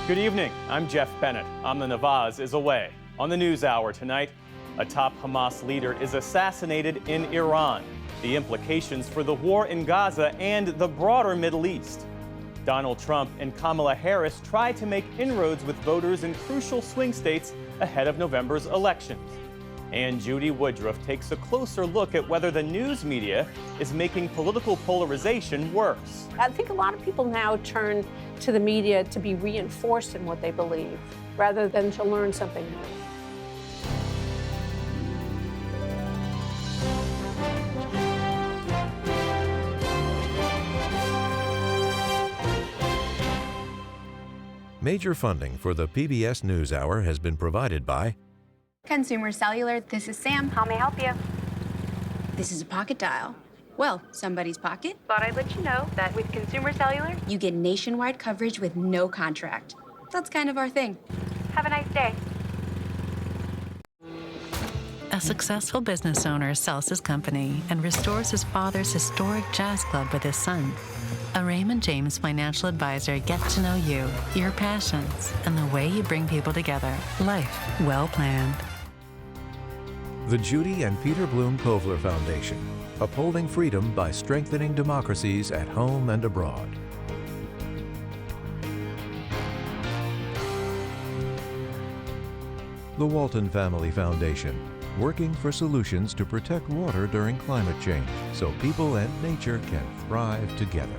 Good evening. I'm Jeff Bennett. Amna Nawaz is away. On the NewsHour tonight, a top Hamas leader is assassinated in Iran. The implications for the war in Gaza and the broader Middle East. Donald Trump and Kamala Harris try to make inroads with voters in crucial swing states ahead of November's elections. And Judy Woodruff takes a closer look at whether the news media is making political polarization worse. I think a lot of people now turn to the media to be reinforced in what they believe, rather than to learn something new. Major funding for the PBS NewsHour has been provided by Consumer Cellular, this is Sam. How may I help you? This is a pocket dial. Well, somebody's pocket. Thought I'd let you know that with Consumer Cellular, You get nationwide coverage with no contract. That's kind of our thing. have a nice day. A successful business owner sells his company and restores his father's historic jazz club with his son. A Raymond James financial advisor gets to know you, your passions, and the way you bring people together. Life well planned. the Judy and Peter Bloom Kovler Foundation, upholding freedom by strengthening democracies at home and abroad. The Walton Family Foundation, working for solutions to protect water during climate change so people and nature can thrive together.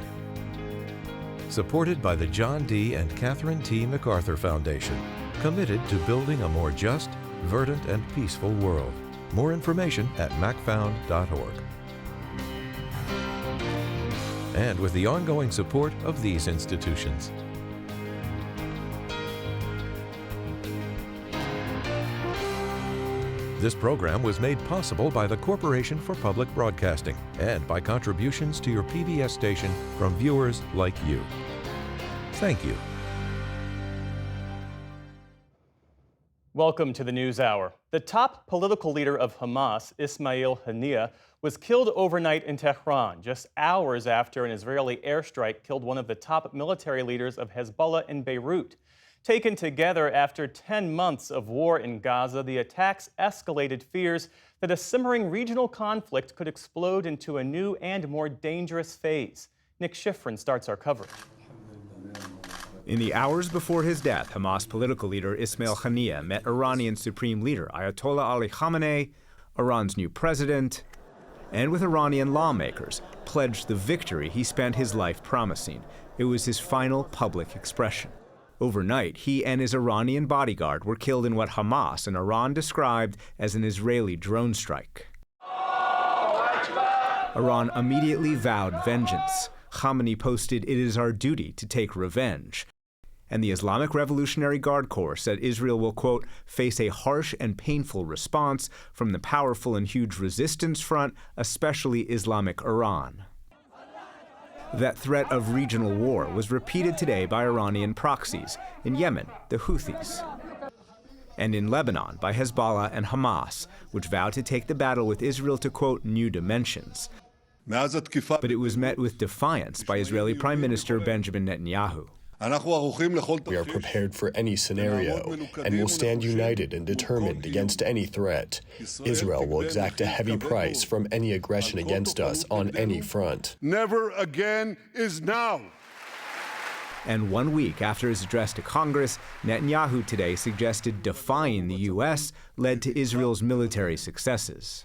Supported by the John D. and Catherine T. MacArthur Foundation, committed to building a more just, verdant, and peaceful world. More information at macfound.org. And with the ongoing support of these institutions. This program was made possible by the Corporation for Public Broadcasting and by contributions to your PBS station from viewers like you. Thank you. Welcome to the NewsHour. The top political leader of Hamas, Ismail Haniyeh, was killed overnight in Tehran, just hours after an Israeli airstrike killed one of the top military leaders of Hezbollah in Beirut. Taken together after 10 months of war in Gaza, the attacks escalated fears that a simmering regional conflict could explode into a new and more dangerous phase. Nick Schifrin starts our coverage. In the hours before his death, Hamas political leader Ismail Haniyeh met Iranian Supreme Leader Ayatollah Ali Khamenei, Iran's new president, and with Iranian lawmakers, pledged the victory he spent his life promising. It was his final public expression. Overnight, he and his Iranian bodyguard were killed in what Hamas and Iran described as an Israeli drone strike. Iran immediately vowed vengeance. Khamenei posted, "It is our duty to take revenge." And the Islamic Revolutionary Guard Corps said Israel will, quote, face a harsh and painful response from the powerful and huge resistance front, especially Islamic Iran. That threat of regional war was repeated today by Iranian proxies, in Yemen, the Houthis, and in Lebanon by Hezbollah and Hamas, which vowed to take the battle with Israel to, quote, new dimensions. But it was met with defiance by Israeli Prime Minister Benjamin Netanyahu. We are prepared for any scenario and will stand united and determined against any threat. Israel will exact a heavy price from any aggression against us on any front. Never again is now. And 1 week after his address to Congress, Netanyahu today suggested defying the U.S. led to Israel's military successes.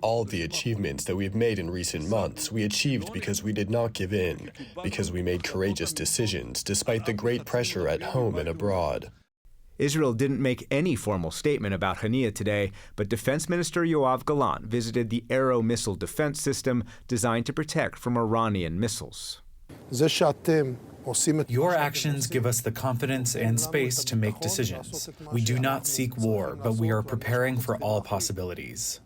All the achievements that we've made in recent months, we achieved because we did not give in, because we made courageous decisions, despite the great pressure at home and abroad. Israel didn't make any formal statement about Haniyeh today, but Defense Minister Yoav Gallant visited the Arrow missile defense system designed to protect from Iranian missiles. Your actions give us the confidence and space to make decisions. We do not seek war, but we are preparing for all possibilities.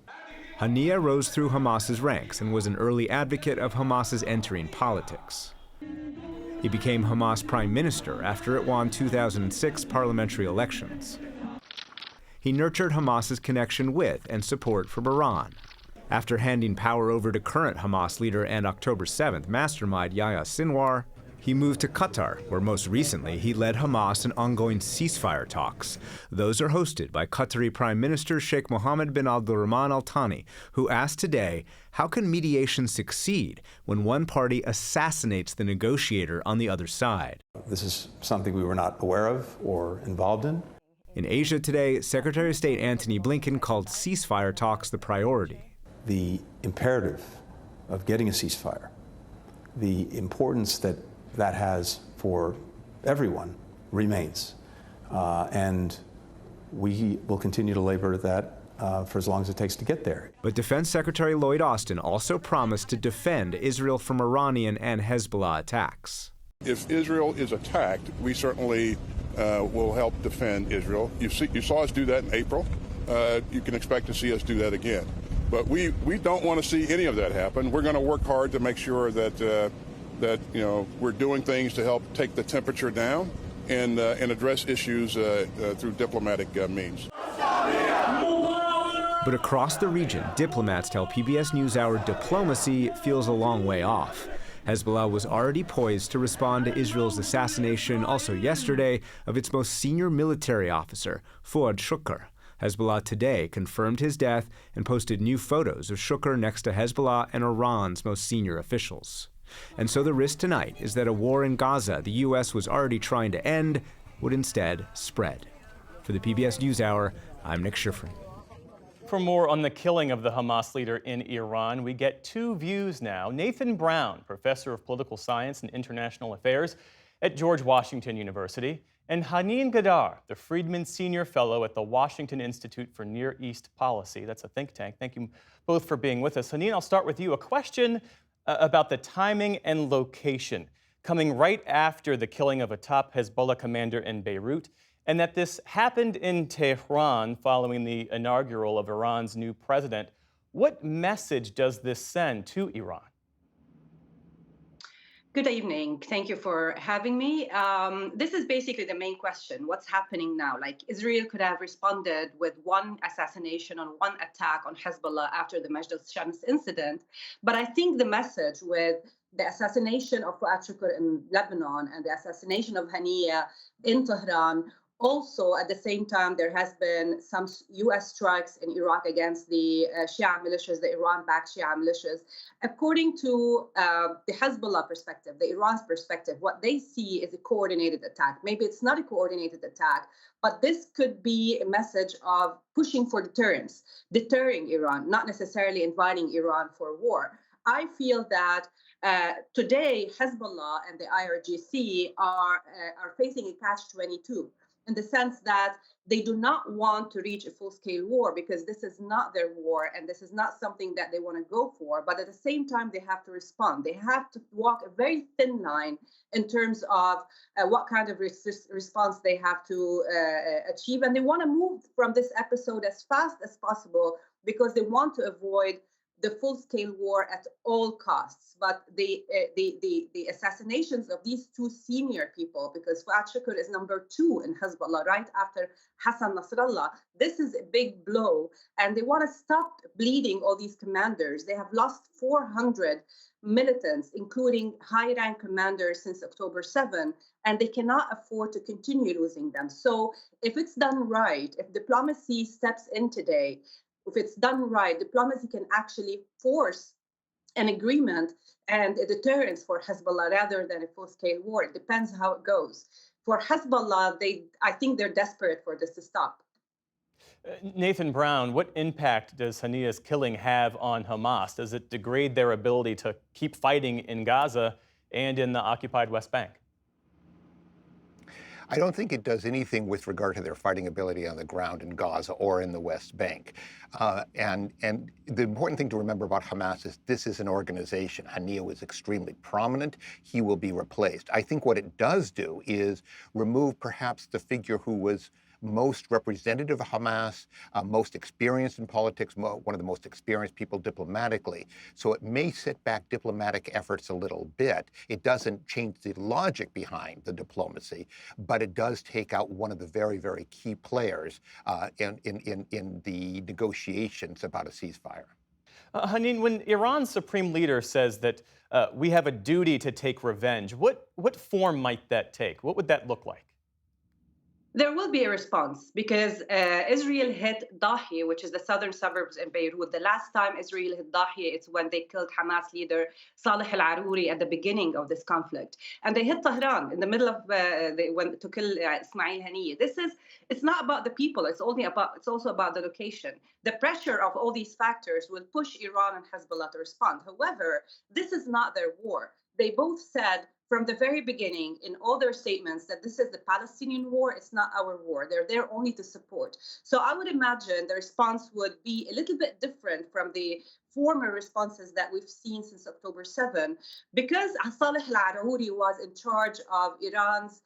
Haniyeh rose through Hamas's ranks and was an early advocate of Hamas's entering politics. He became Hamas prime minister after it won 2006 parliamentary elections. He nurtured Hamas's connection with and support from Iran. After handing power over to current Hamas leader and October 7th mastermind Yahya Sinwar, He moved to Qatar, where most recently he led Hamas in ongoing ceasefire talks. Those are hosted by Qatari Prime Minister Sheikh Mohammed bin Abdulrahman Al Thani, who asked today, how can mediation succeed when one party assassinates the negotiator on the other side? This is something we were not aware of or involved in. In Asia today, Secretary of State Antony Blinken called ceasefire talks the priority. The imperative of getting a ceasefire, the importance that has for everyone remains. And we will continue to labor at that for as long as it takes to get there. But Defense Secretary Lloyd Austin also promised to defend Israel from Iranian and Hezbollah attacks. If Israel is attacked, we certainly will help defend Israel. You saw us do that in April. You can expect to see us do that again. But we don't want to see any of that happen. We're going to work hard to make sure that we're doing things to help take the temperature down and address issues through diplomatic means. But across the region, diplomats tell PBS NewsHour diplomacy feels a long way off. Hezbollah was already poised to respond to Israel's assassination also yesterday of its most senior military officer, Fuad Shukr. Hezbollah today confirmed his death and posted new photos of Shukr next to Hezbollah and Iran's most senior officials. And so the risk tonight is that a war in Gaza the U.S. was already trying to end would instead spread. For the PBS NewsHour, I'm Nick Schifrin. For more on the killing of the Hamas leader in Iran, we get two views now. Nathan Brown, professor of political science and international affairs at George Washington University, and Haneen Gadar, the Friedman Senior Fellow at the Washington Institute for Near East Policy. That's a think tank. Thank you both for being with us. Haneen, I'll start with you. A question about the timing and location, coming right after the killing of a top Hezbollah commander in Beirut, and that this happened in Tehran following the inaugural of Iran's new president. What message does this send to Iran? Good evening. Thank you for having me. This is basically the main question. What's happening now? Like, Israel could have responded with one assassination on one attack on Hezbollah after the Majd al-Shams incident. But I think the message with the assassination of Fuad Shukr in Lebanon and the assassination of Haniya in Tehran, also, at the same time, there has been some U.S. strikes in Iraq against the Shia militias, the Iran-backed Shia militias. According to the Hezbollah perspective, the Iran's perspective, what they see is a coordinated attack. Maybe it's not a coordinated attack, but this could be a message of pushing for deterrence, deterring Iran, not necessarily inviting Iran for war. I feel that today, Hezbollah and the IRGC are facing a catch-22. In the sense that they do not want to reach a full-scale war because this is not their war and this is not something that they want to go for. But at the same time, they have to respond. They have to walk a very thin line in terms of what kind of response they have to achieve. And they want to move from this episode as fast as possible because they want to avoid the full-scale war at all costs. But the assassinations of these two senior people, because Fuad Shukr is number 2 in Hezbollah, right after Hassan Nasrallah, this is a big blow. And they want to stop bleeding all these commanders. They have lost 400 militants, including high-rank commanders since October 7, and they cannot afford to continue losing them. So if it's done right, if diplomacy steps in today, if it's done right, diplomacy can actually force an agreement and a deterrence for Hezbollah rather than a full-scale war. It depends how it goes. For Hezbollah, I think they're desperate for this to stop. Nathan Brown, what impact does Haniya's killing have on Hamas? Does it degrade their ability to keep fighting in Gaza and in the occupied West Bank? I don't think it does anything with regard to their fighting ability on the ground in Gaza or in the West Bank. And the important thing to remember about Hamas is this is an organization. Haniya was extremely prominent. He will be replaced. I think what it does do is remove perhaps the figure who was most representative of Hamas, most experienced in politics, one of the most experienced people diplomatically. So it may set back diplomatic efforts a little bit. It doesn't change the logic behind the diplomacy, but it does take out one of the very, very key players in the negotiations about a ceasefire. Haneen, when Iran's supreme leader says that we have a duty to take revenge, what form might that take? What would that look like? There will be a response because Israel hit Dahieh, which is the southern suburbs in Beirut. The last time Israel hit Dahieh, it's when they killed Hamas leader Saleh al-Arouri at the beginning of this conflict. And they hit Tehran in the middle of to kill Ismail Haniyeh. It's not about the people. It's also about the location. The pressure of all these factors will push Iran and Hezbollah to respond. However, this is not their war. They both said from the very beginning in all their statements that this is the Palestinian war, it's not our war. They're there only to support. So I would imagine the response would be a little bit different from the former responses that we've seen since October 7, because Saleh al-Arouri was in charge of Iran's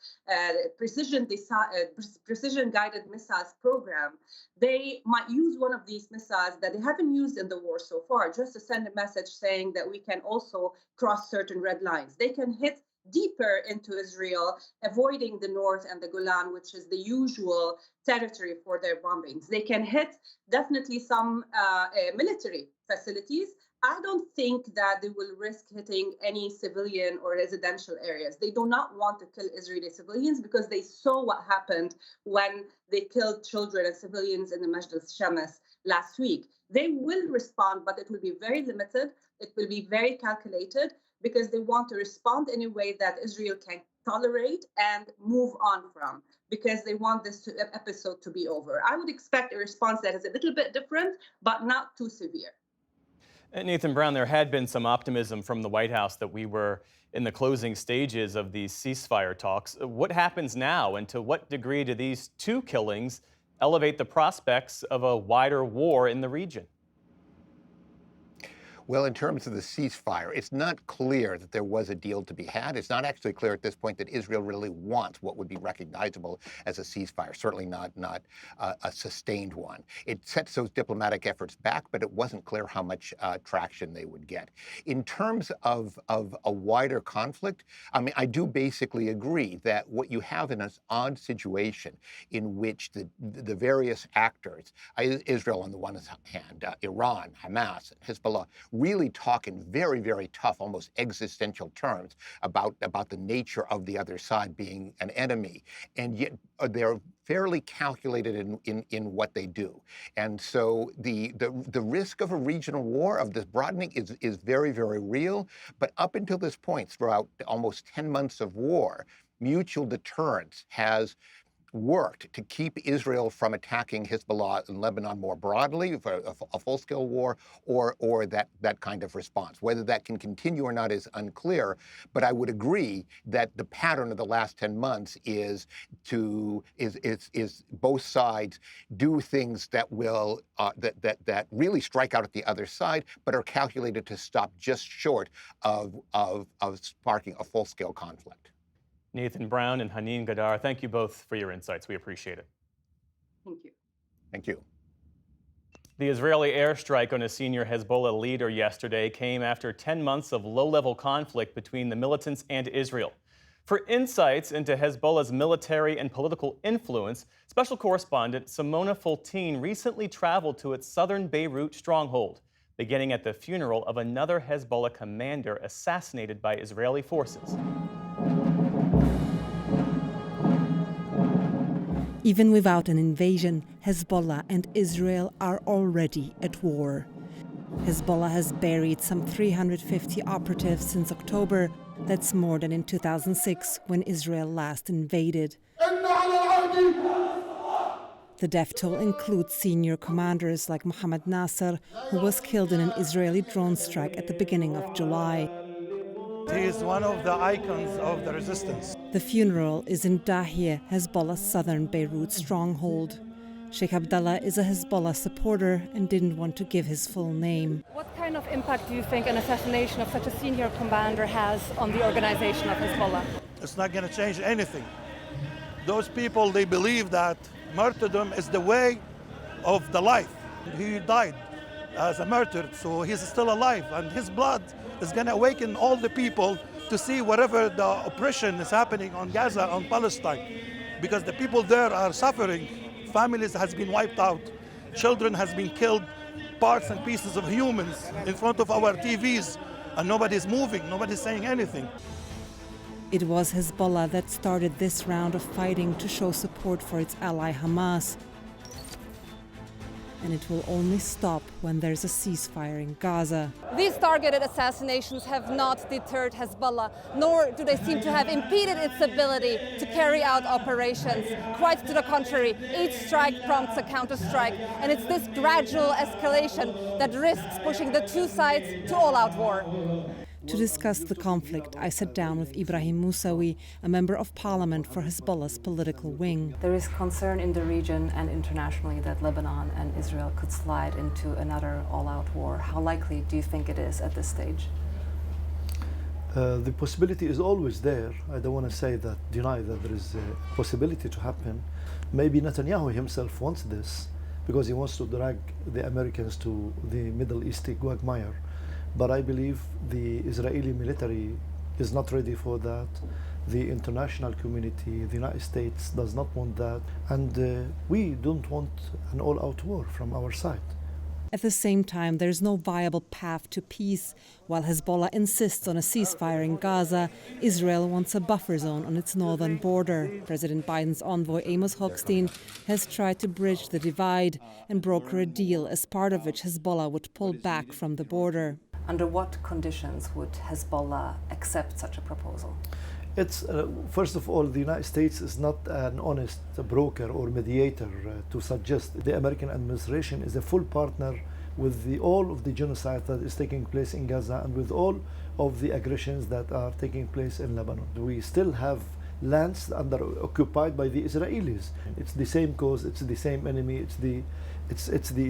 precision-guided missiles program. They might use one of these missiles that they haven't used in the war so far, just to send a message saying that we can also cross certain red lines. They can hit deeper into Israel, avoiding the north and the Golan, which is the usual territory for their bombings. They can hit definitely some military facilities. I don't think that they will risk hitting any civilian or residential areas. They do not want to kill Israeli civilians because they saw what happened when they killed children and civilians in the Majd al-Shams last week. They will respond, but it will be very limited. It will be very calculated, because they want to respond in a way that Israel can tolerate and move on from, because they want this episode to be over. I would expect a response that is a little bit different, but not too severe. Nathan Brown, there had been some optimism from the White House that we were in the closing stages of these ceasefire talks. What happens now, and to what degree do these two killings elevate the prospects of a wider war in the region? Well, in terms of the ceasefire, it's not clear that there was a deal to be had. It's not actually clear at this point that Israel really wants what would be recognizable as a ceasefire, certainly not a sustained one. It sets those diplomatic efforts back, but it wasn't clear how much traction they would get. In terms of a wider conflict, I mean, I do basically agree that what you have in an odd situation in which the various actors, Israel on the one hand, Iran, Hamas, Hezbollah, really talk in very, very tough, almost existential terms about the nature of the other side being an enemy. And yet they're fairly calculated in what they do. And so the risk of a regional war, of this broadening, is very, very real. But up until this point, throughout almost 10 months of war, mutual deterrence has worked to keep Israel from attacking Hezbollah in Lebanon more broadly for a full-scale war, or that kind of response. Whether that can continue or not is unclear, but I would agree that the pattern of the last 10 months is both sides do things that will that really strike out at the other side, but are calculated to stop just short of sparking a full-scale conflict. Nathan Brown and Haneen Gadar, thank you both for your insights. We appreciate it. Thank you. Thank you. The Israeli airstrike on a senior Hezbollah leader yesterday came after 10 months of low-level conflict between the militants and Israel. For insights into Hezbollah's military and political influence, special correspondent Simona Fultine recently traveled to its southern Beirut stronghold, beginning at the funeral of another Hezbollah commander assassinated by Israeli forces. Even without an invasion, Hezbollah and Israel are already at war. Hezbollah has buried some 350 operatives since October. That's more than in 2006, when Israel last invaded. The death toll includes senior commanders like Mohammed Nasser, who was killed in an Israeli drone strike at the beginning of July. He is one of the icons of the resistance. The funeral is in Dahieh, Hezbollah's southern Beirut stronghold. Sheikh Abdallah is a Hezbollah supporter and didn't want to give his full name. What kind of impact do you think an assassination of such a senior commander has on the organization of Hezbollah? It's not going to change anything. Those people, they believe that martyrdom is the way of the life. He died as a martyr, so he's still alive, and his blood is going to awaken all the people to see whatever the oppression is happening on Gaza, on Palestine, because the people there are suffering. Families has been wiped out, children has been killed, parts and pieces of humans in front of our TVs, and nobody's moving, nobody's saying anything. It was Hezbollah that started this round of fighting to show support for its ally Hamas. And it will only stop when there's a ceasefire in Gaza. These targeted assassinations have not deterred Hezbollah, nor do they seem to have impeded its ability to carry out operations. Quite to the contrary, each strike prompts a counter-strike, and it's this gradual escalation that risks pushing the two sides to all-out war. To discuss the conflict, I sat down with Ibrahim Moussaoui, a member of parliament for Hezbollah's political wing. There is concern in the region and internationally that Lebanon and Israel could slide into another all-out war. How likely do you think it is at this stage? The possibility is always there. I don't want to deny that there is a possibility to happen. Maybe Netanyahu himself wants this because he wants to drag the Americans to the Middle East quagmire. But I believe the Israeli military is not ready for that. The international community, the United States, does not want that. And we don't want an all-out war from our side. At the same time, there's no viable path to peace. While Hezbollah insists on a ceasefire in Gaza, Israel wants a buffer zone on its northern border. President Biden's envoy Amos Hochstein has tried to bridge the divide and broker a deal as part of which Hezbollah would pull back from the border. Under what conditions would Hezbollah accept such a proposal? It's first of all, the United States is not an honest broker or mediator to suggest. The American administration is a full partner with all of the genocide that is taking place in Gaza and with all of the aggressions that are taking place in Lebanon. We still have lands occupied by the Israelis. It's the same cause, it's the same enemy, it's the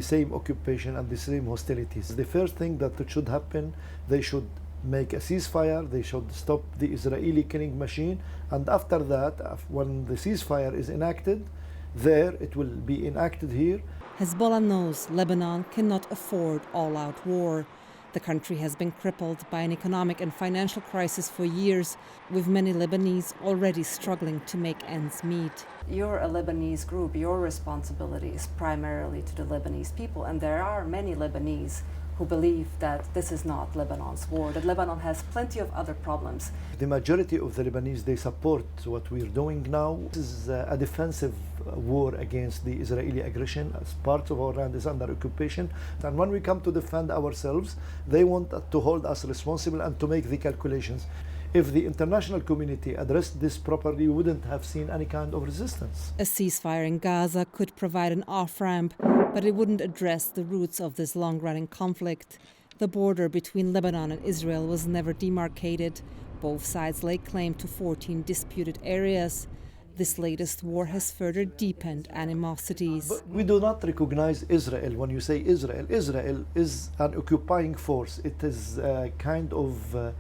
same occupation and the same hostilities. The first thing that should happen, they should make a ceasefire, they should stop the Israeli killing machine, and after that, when the ceasefire is enacted, there it will be enacted here. Hezbollah knows Lebanon cannot afford all-out war. The country has been crippled by an economic and financial crisis for years, with many Lebanese already struggling to make ends meet. You're a Lebanese group. Your responsibility is primarily to the Lebanese people, and there are many Lebanese who believe that this is not Lebanon's war, that Lebanon has plenty of other problems. The majority of the Lebanese, they support what we're doing now. This is a defensive war against the Israeli aggression, as part of our land is under occupation. And when we come to defend ourselves, they want to hold us responsible and to make the calculations. If the international community addressed this properly, we wouldn't have seen any kind of resistance. A ceasefire in Gaza could provide an off-ramp, but it wouldn't address the roots of this long-running conflict. The border between Lebanon and Israel was never demarcated. Both sides lay claim to 14 disputed areas. This latest war has further deepened animosities. But we do not recognize Israel. When you say Israel, Israel is an occupying force. It is a kind of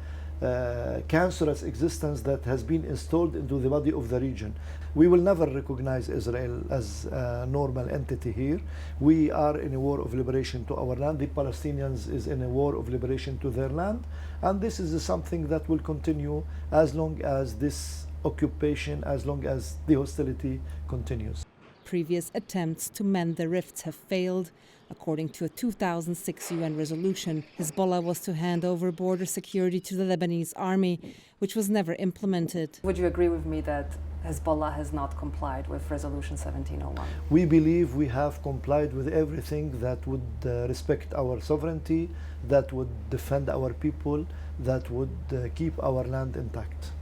cancerous existence that has been installed into the body of the region. We will never recognize Israel as a normal entity here. We are in a war of liberation to our land. The Palestinians is in a war of liberation to their land. And this is something that will continue as long as this occupation, as long as the hostility continues. Previous attempts to mend the rifts have failed. According to a 2006 UN resolution, Hezbollah was to hand over border security to the Lebanese army, which was never implemented. Would you agree with me that Hezbollah has not complied with Resolution 1701? We believe we have complied with everything that would respect our sovereignty, that would defend our people, that would keep our land intact.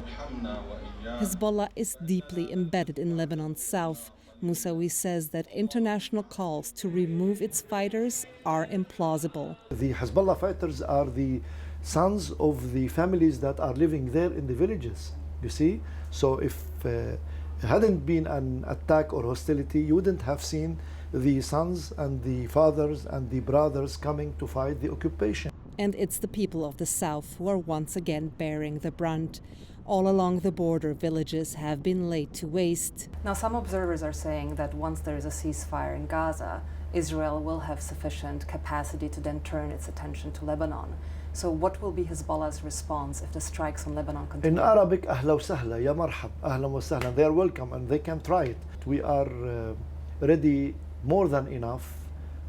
Hezbollah is deeply embedded in Lebanon's south. Moussaoui says that international calls to remove its fighters are implausible. The Hezbollah fighters are the sons of the families that are living there in the villages, you see? So if it hadn't been an attack or hostility, you wouldn't have seen the sons and the fathers and the brothers coming to fight the occupation. And it's the people of the south who are once again bearing the brunt. All along the border, villages have been laid to waste. Now, some observers are saying that once there is a ceasefire in Gaza, Israel will have sufficient capacity to then turn its attention to Lebanon. So what will be Hezbollah's response if the strikes on Lebanon continue? In Arabic, ahla wa sahla, ya marhab, ahla wa sahla. They are welcome and they can try it. We are ready more than enough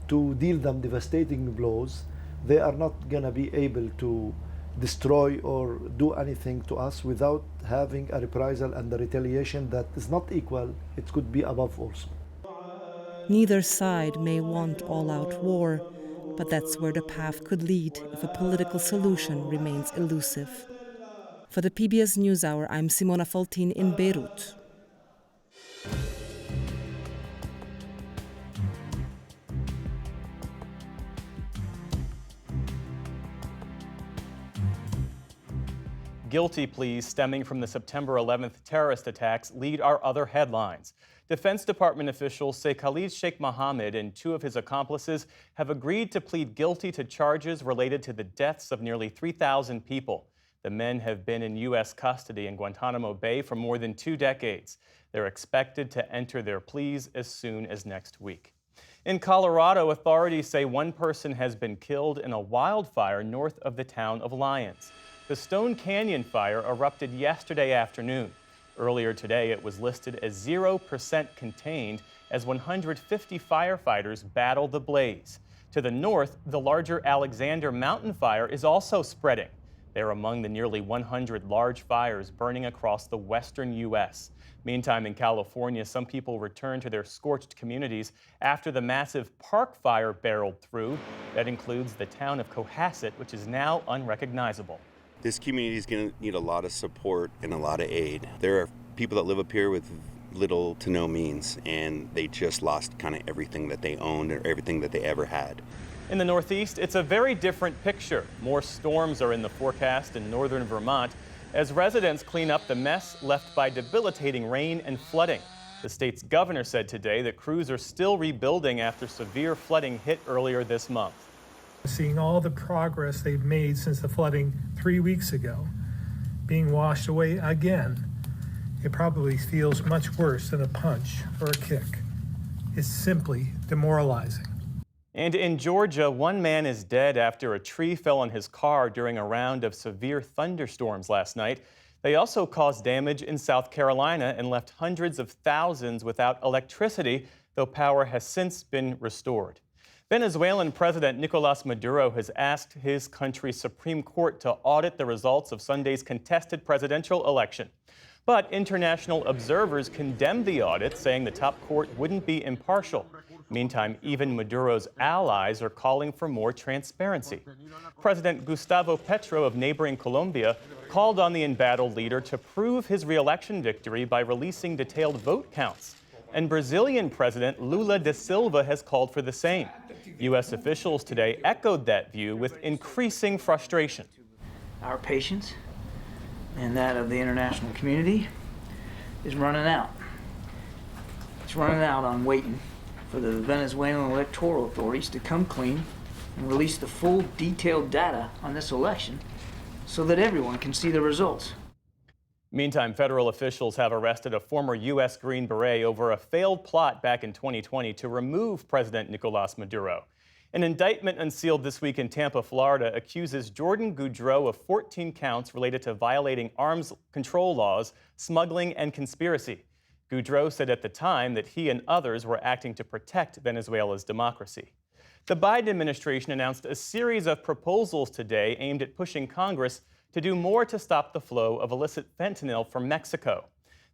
to deal them devastating blows, they are not going to be able to destroy or do anything to us without having a reprisal and a retaliation that is not equal. It could be above also. Neither side may want all-out war, but that's where the path could lead if a political solution remains elusive. For the PBS NewsHour, I'm Simona Faltin in Beirut. Guilty pleas stemming from the September 11th terrorist attacks lead our other headlines. Defense Department officials say Khalid Sheikh Mohammed and two of his accomplices have agreed to plead guilty to charges related to the deaths of nearly 3,000 people. The men have been in U.S. custody in Guantanamo Bay for more than 2 decades. They're expected to enter their pleas as soon as next week. In Colorado, authorities say one person has been killed in a wildfire north of the town of Lyons. The Stone Canyon fire erupted yesterday afternoon. Earlier today, it was listed as 0% contained as 150 firefighters battle the blaze. To the north, the larger Alexander Mountain fire is also spreading. They're among the nearly 100 large fires burning across the western U.S. Meantime, in California, some people returned to their scorched communities after the massive Park Fire barreled through. That includes the town of Cohasset, which is now unrecognizable. This community is going to need a lot of support and a lot of aid. There are people that live up here with little to no means, and they just lost kind of everything that they owned or everything that they ever had. In the Northeast, it's a very different picture. More storms are in the forecast in northern Vermont as residents clean up the mess left by debilitating rain and flooding. The state's governor said today that crews are still rebuilding after severe flooding hit earlier this month. Seeing all the progress they've made since the flooding 3 weeks ago being washed away again, it probably feels much worse than a punch or a kick. It's simply demoralizing. And in Georgia, one man is dead after a tree fell on his car during a round of severe thunderstorms last night. They also caused damage in South Carolina and left hundreds of thousands without electricity, though power has since been restored. Venezuelan President Nicolas Maduro has asked his country's Supreme Court to audit the results of Sunday's contested presidential election. But international observers condemned the audit, saying the top court wouldn't be impartial. Meantime, even Maduro's allies are calling for more transparency. President Gustavo Petro of neighboring Colombia called on the embattled leader to prove his re-election victory by releasing detailed vote counts. And Brazilian President Lula da Silva has called for the same. U.S. officials today echoed that view with increasing frustration. Our patience and that of the international community is running out. It's running out on waiting for the Venezuelan electoral authorities to come clean and release the full detailed data on this election so that everyone can see the results. Meantime, federal officials have arrested a former U.S. Green Beret over a failed plot back in 2020 to remove President Nicolas Maduro. An indictment unsealed this week in Tampa, Florida, accuses Jordan Goudreau of 14 counts related to violating arms control laws, smuggling, and conspiracy. Goudreau said at the time that he and others were acting to protect Venezuela's democracy. The Biden administration announced a series of proposals today aimed at pushing Congress to do more to stop the flow of illicit fentanyl from Mexico.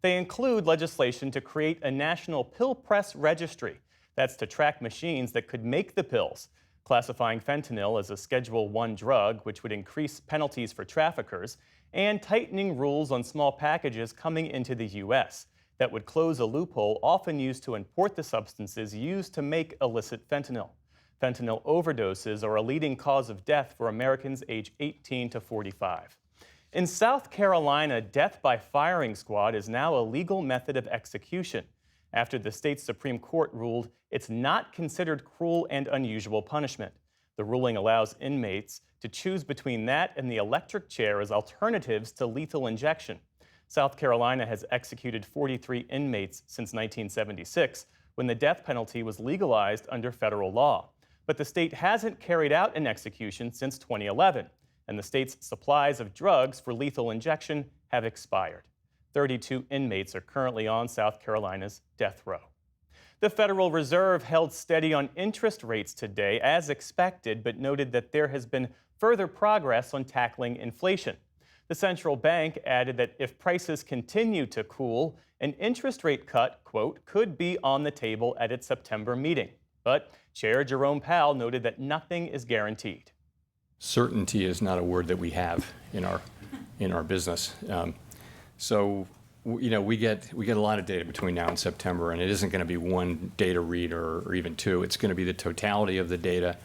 They include legislation to create a national pill press registry. That's to track machines that could make the pills, classifying fentanyl as a Schedule I drug, which would increase penalties for traffickers, and tightening rules on small packages coming into the U.S. that would close a loophole often used to import the substances used to make illicit fentanyl. Fentanyl overdoses are a leading cause of death for Americans age 18 to 45. In South Carolina, death by firing squad is now a legal method of execution after the state's Supreme Court ruled it's not considered cruel and unusual punishment. The ruling allows inmates to choose between that and the electric chair as alternatives to lethal injection. South Carolina has executed 43 inmates since 1976, when the death penalty was legalized under federal law. But the state hasn't carried out an execution since 2011, and the state's supplies of drugs for lethal injection have expired. 32 inmates are currently on South Carolina's death row. The Federal Reserve held steady on interest rates today, as expected, but noted that there has been further progress on tackling inflation. The central bank added that if prices continue to cool, an interest rate cut, quote, could be on the table at its September meeting. But Chair Jerome Powell noted that nothing is guaranteed. Certainty is not a word that we have in our business. We get a lot of data between now and September, and it isn't going to be one data read or even two. It's going to be the totality of the data,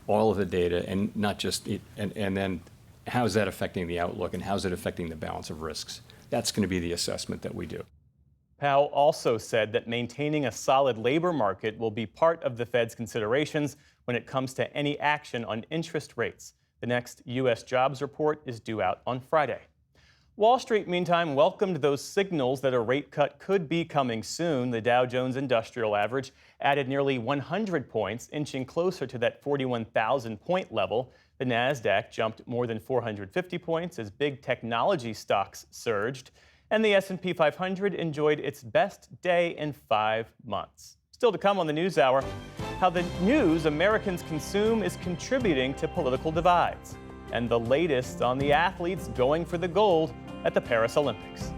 all of the data, and not just it, and then how is that affecting the outlook and how is it affecting the balance of risks? That's going to be the assessment that we do. Powell also said that maintaining a solid labor market will be part of the Fed's considerations when it comes to any action on interest rates. The next U.S. jobs report is due out on Friday. Wall Street, meantime, welcomed those signals that a rate cut could be coming soon. The Dow Jones Industrial Average added nearly 100 points, inching closer to that 41,000-point level. The Nasdaq jumped more than 450 points as big technology stocks surged. And the S&P 500 enjoyed its best day in 5 months. Still to come on the NewsHour, how the news Americans consume is contributing to political divides, and the latest on the athletes going for the gold at the Paris Olympics.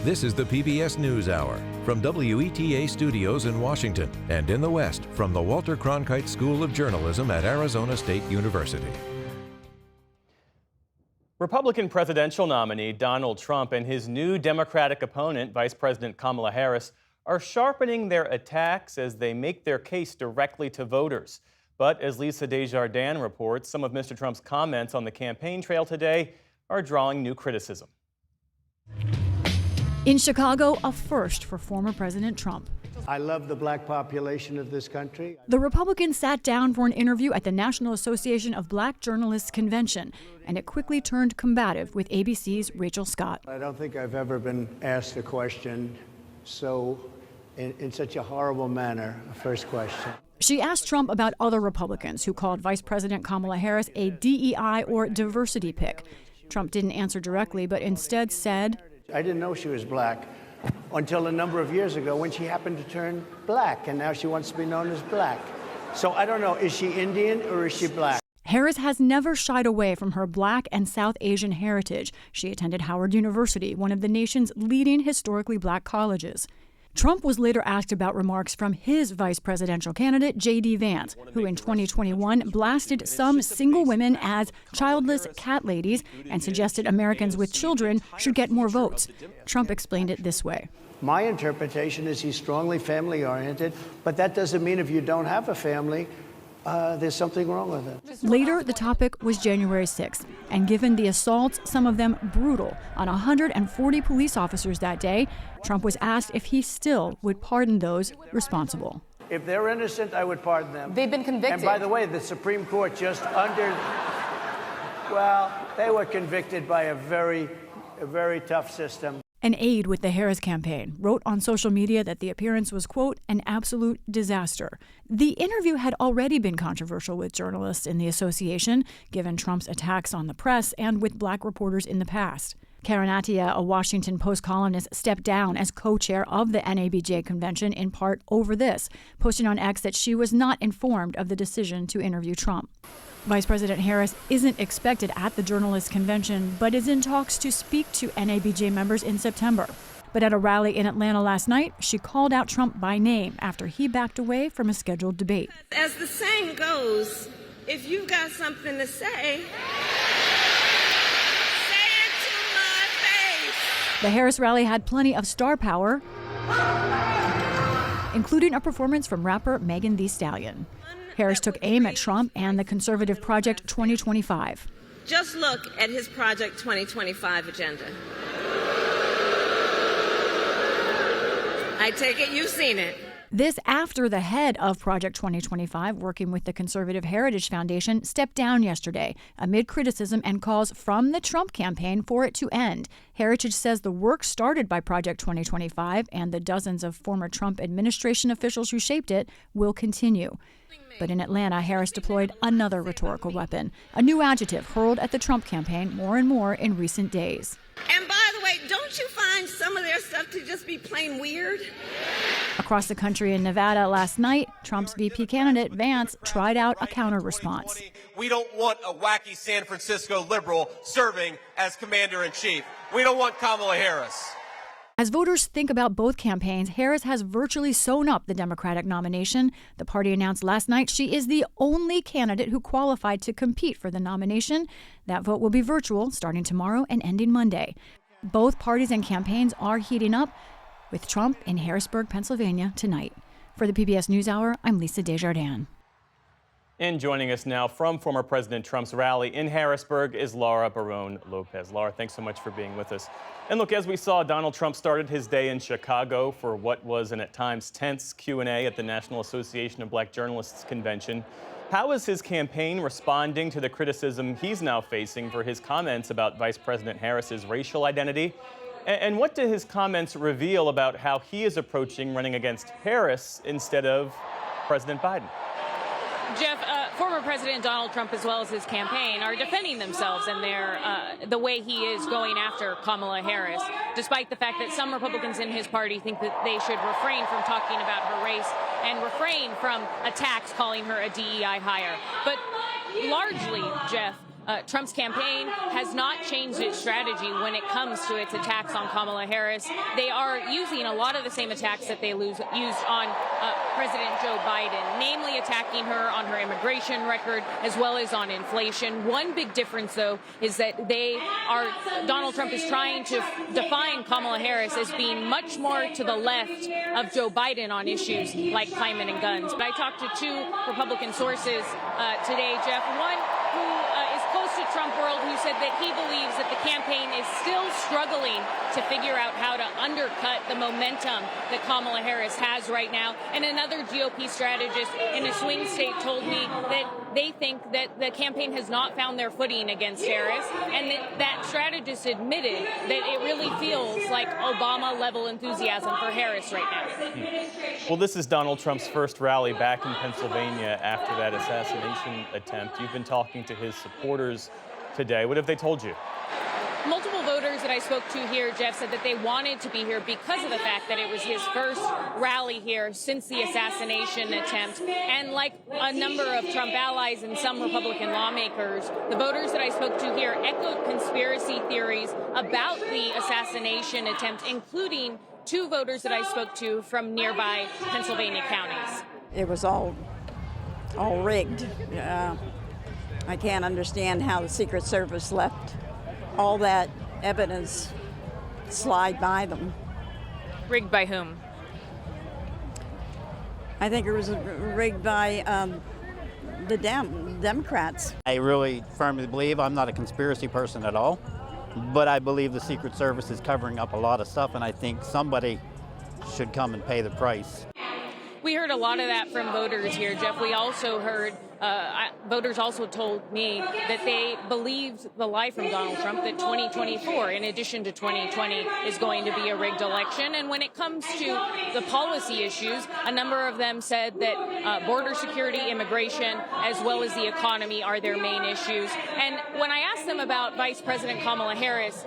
This is the PBS NewsHour from WETA Studios in Washington and in the West from the Walter Cronkite School of Journalism at Arizona State University. Republican presidential nominee Donald Trump and his new Democratic opponent, Vice President Kamala Harris, are sharpening their attacks as they make their case directly to voters. But as Lisa Desjardins reports, some of Mr. Trump's comments on the campaign trail today are drawing new criticism. In Chicago, a first for former President Trump. I love the black population of this country. The Republican sat down for an interview at the National Association of Black Journalists convention, and it quickly turned combative with ABC's Rachel Scott. I don't think I've ever been asked a question in such a horrible manner, a first question. She asked Trump about other Republicans who called Vice President Kamala Harris a DEI or diversity pick. Trump didn't answer directly, but instead said, I didn't know she was black until a number of years ago when she happened to turn black, and now she wants to be known as black. So I don't know, is she Indian or is she black? Harris has never shied away from her black and South Asian heritage. She attended Howard University, one of the nation's leading historically black colleges. Trump was later asked about remarks from his vice presidential candidate, J.D. Vance, who in 2021 blasted some single women as childless cat ladies and suggested Americans with children should get more votes. Trump explained it this way. My interpretation is he's strongly family-oriented, but that doesn't mean if you don't have a family, there's something wrong with it. Later, the topic was January 6th, and given the assaults, some of them brutal, on 140 police officers that day, Trump was asked if he still would pardon those responsible. If they're innocent, I would pardon them. They've been convicted. And by the way, the Supreme Court they were convicted by a very tough system. An aide with the Harris campaign wrote on social media that the appearance was, quote, an absolute disaster. The interview had already been controversial with journalists in the association, given Trump's attacks on the press and with black reporters in the past. Karen Attiah, a Washington Post columnist, stepped down as co-chair of the NABJ convention in part over this, posting on X that she was not informed of the decision to interview Trump. Vice President Harris isn't expected at the journalists' convention, but is in talks to speak to NABJ members in September. But at a rally in Atlanta last night, she called out Trump by name after he backed away from a scheduled debate. As the saying goes, if you've got something to say, The Harris rally had plenty of star power, including a performance from rapper Megan Thee Stallion. Harris took aim at Trump and the conservative Project 2025. Just look at his Project 2025 agenda. I take it you've seen it. This after the head of Project 2025, working with the Conservative Heritage Foundation, stepped down yesterday amid criticism and calls from the Trump campaign for it to end. Heritage says the work started by Project 2025 and the dozens of former Trump administration officials who shaped it will continue. But in Atlanta, Harris deployed another rhetorical weapon, a new adjective hurled at the Trump campaign more and more in recent days. And by the way, don't you find find some of their stuff to just be plain weird? Across the country in Nevada last night, Trump's VP candidate Vance tried out a counter-response. We don't want a wacky San Francisco liberal serving as commander-in-chief. We don't want Kamala Harris. As voters think about both campaigns, Harris has virtually sewn up the Democratic nomination. The party announced last night she is the only candidate who qualified to compete for the nomination. That vote will be virtual starting tomorrow and ending Monday. Both parties and campaigns are heating up, with Trump in Harrisburg, Pennsylvania tonight. For the PBS NewsHour, I'm Lisa Desjardins. And joining us now from former President Trump's rally in Harrisburg is Laura Barone Lopez. Laura, thanks so much for being with us. And look, as we saw, Donald Trump started his day in Chicago for what was an at times tense Q&A at the National Association of Black Journalists convention. How is his campaign responding to the criticism he's now facing for his comments about Vice President Harris's racial identity? And what do his comments reveal about how he is approaching running against Harris instead of President Biden? Jeff, former President Donald Trump, as well as his campaign, are defending themselves and the way he is going after Kamala Harris, despite the fact that some Republicans in his party think that they should refrain from talking about her race and refrain from attacks calling her a DEI hire. But largely, Jeff, Trump's campaign has not changed its strategy when it comes to its attacks on Kamala Harris. They are using a lot of the same attacks that they used on President Joe Biden, namely attacking her on her immigration record as well as on inflation. One big difference, though, is that Donald Trump is trying to define Kamala Harris as being much more to the left of Joe Biden on issues like climate and guns. But I talked to two Republican sources today, Jeff. One who is close to Trump world, who said that he believes that the campaign is still struggling to figure out how to undercut the momentum that Kamala Harris has right now. And another GOP strategist in a swing state told me that they think that the campaign has not found their footing against Harris, and that strategist admitted that it really feels like Obama-level enthusiasm for Harris right now. Well, this is Donald Trump's first rally back in Pennsylvania after that assassination attempt. You've been talking to his supporters today. What have they told you? Multiple voters that I spoke to here, Jeff, said that they wanted to be here because of the fact that it was his first rally here since the assassination attempt. And like a number of Trump allies and some Republican lawmakers, the voters that I spoke to here echoed conspiracy theories about the assassination attempt, including two voters that I spoke to from nearby Pennsylvania counties. It was all rigged. I can't understand how the Secret Service left all that evidence slide by them. Rigged by whom? I think it was rigged by the Democrats. I really firmly believe, I'm not a conspiracy person at all, but I believe the Secret Service is covering up a lot of stuff, and I think somebody should come and pay the price. We heard a lot of that from voters here, Jeff. We also heard voters also told me that they believed the lie from Donald Trump that 2024, in addition to 2020, is going to be a rigged election. And when it comes to the policy issues, a number of them said that border security, immigration, as well as the economy are their main issues. And when I asked them about Vice President Kamala Harris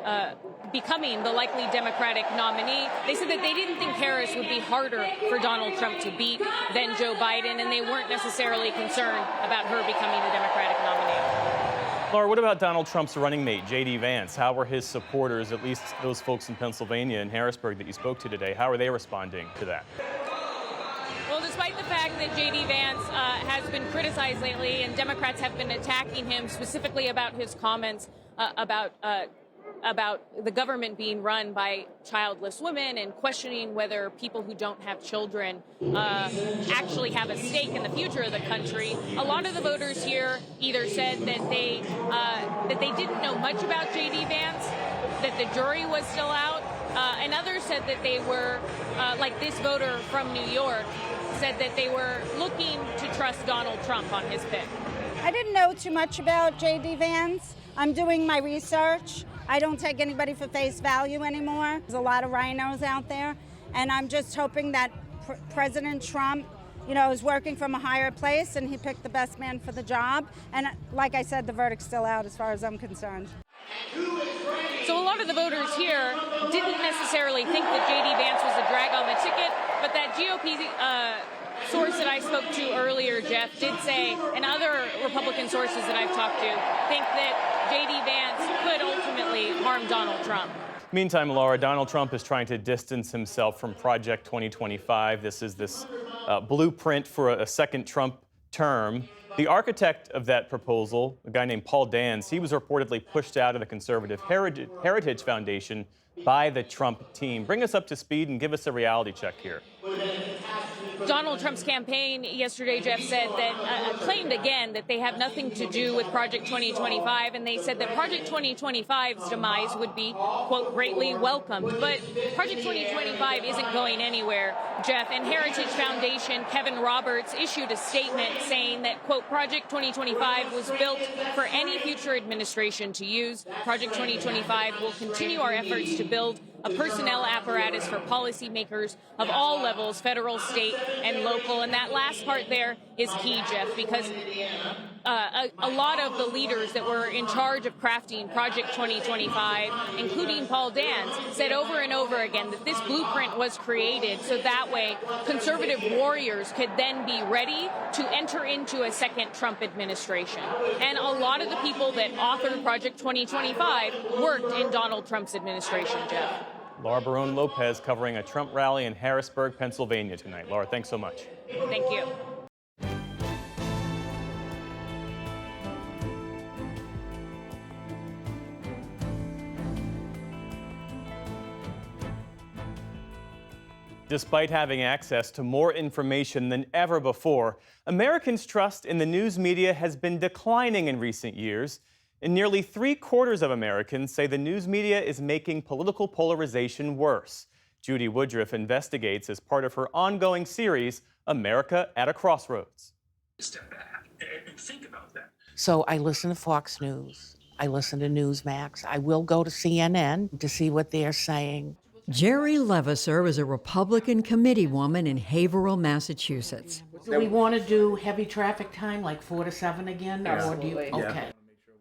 becoming the likely Democratic nominee, they said that they didn't think Harris would be harder for Donald Trump to beat than Joe Biden, and they weren't necessarily concerned about her becoming the Democratic nominee. Laura, what about Donald Trump's running mate, J.D. Vance? How were his supporters, at least those folks in Pennsylvania and Harrisburg that you spoke to today, how are they responding to that? Well, despite the fact that J.D. Vance has been criticized lately and Democrats have been attacking him specifically about his comments about the government being run by childless women and questioning whether people who don't have children actually have a stake in the future of the country. A lot of the voters here either said that they didn't know much about J.D. Vance, that the jury was still out, and others said that they were, like this voter from New York, said that they were looking to trust Donald Trump on his pick. I didn't know too much about J.D. Vance. I'm doing my research. I don't take anybody for face value anymore. There's a lot of rhinos out there, and I'm just hoping that President Trump, is working from a higher place and he picked the best man for the job. And like I said, the verdict's still out as far as I'm concerned. So a lot of the voters here didn't necessarily think that J.D. Vance was a drag on the ticket, but that GOP source that I spoke to earlier, Jeff, did say, and other Republican sources that I've talked to, think that J.D. Vance could ultimately harm Donald Trump. Meantime, Laura, Donald Trump is trying to distance himself from Project 2025. This is this blueprint for a second Trump term. The architect of that proposal, a guy named Paul Dance, he was reportedly pushed out of the Conservative Heritage Foundation by the Trump team. Bring us up to speed and give us a reality check here. Donald Trump's campaign yesterday, Jeff, said that claimed again that they have nothing to do with Project 2025, and they said that Project 2025's demise would be, quote, greatly welcomed. But Project 2025 isn't going anywhere, Jeff. And Heritage Foundation Kevin Roberts issued a statement saying that, quote, Project 2025 was built for any future administration to use. Project 2025 will continue our efforts to build a personnel apparatus for policymakers of all levels, federal, state, and local. And that last part there is key, Jeff, because a lot of the leaders that were in charge of crafting Project 2025, including Paul Dance, said over and over again that this blueprint was created so that way conservative warriors could then be ready to enter into a second Trump administration. And a lot of the people that authored Project 2025 worked in Donald Trump's administration, Jeff. Laura Barone Lopez covering a Trump rally in Harrisburg, Pennsylvania tonight. Laura, thanks so much. Thank you. Despite having access to more information than ever before, Americans' trust in the news media has been declining in recent years. And nearly 3/4 of Americans say the news media is making political polarization worse. Judy Woodruff investigates as part of her ongoing series, America at a Crossroads. Step back and think about that. So I listen to Fox News. I listen to Newsmax. I will go to CNN to see what they're saying. Jerry Levasseur is a Republican committeewoman in Haverhill, Massachusetts. Do we want to do heavy traffic time, like 4 to 7 again? Or do you, okay.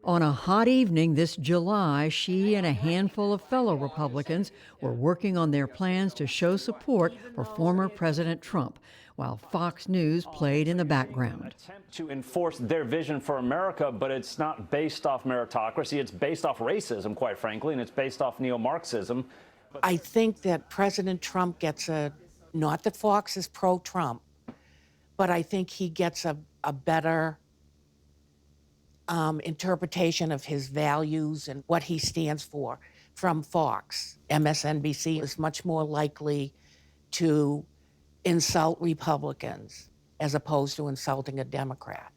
On a hot evening this July, she and a handful of fellow Republicans were working on their plans to show support for former President Trump, while Fox News played in the background. To enforce their vision for America, but it's not based off meritocracy. It's based off racism, quite frankly, and it's based off neo-Marxism. I think that President Trump gets not that Fox is pro-Trump, but I think he gets a better interpretation of his values and what he stands for from Fox. MSNBC is much more likely to insult Republicans as opposed to insulting a Democrat.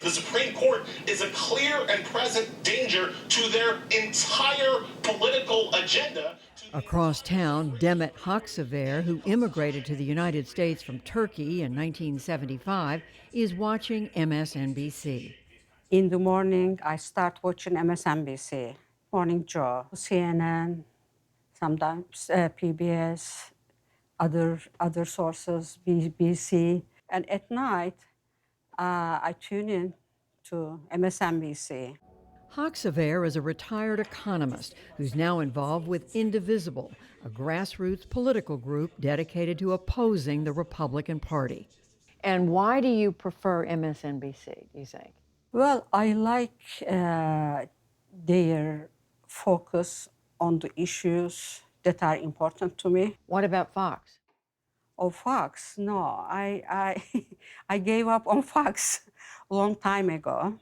The Supreme Court is a clear and present danger to their entire political agenda. Across town, Demet Haksever, who immigrated to the United States from Turkey in 1975, is watching MSNBC. In the morning, I start watching MSNBC, Morning Joe, CNN, sometimes PBS, other sources, BBC. And at night, I tune in to MSNBC. Haksever is a retired economist who's now involved with Indivisible, a grassroots political group dedicated to opposing the Republican Party. And why do you prefer MSNBC, do you think? Well, I like their focus on the issues that are important to me. What about Fox? Oh, Fox? No, I gave up on Fox a long time ago.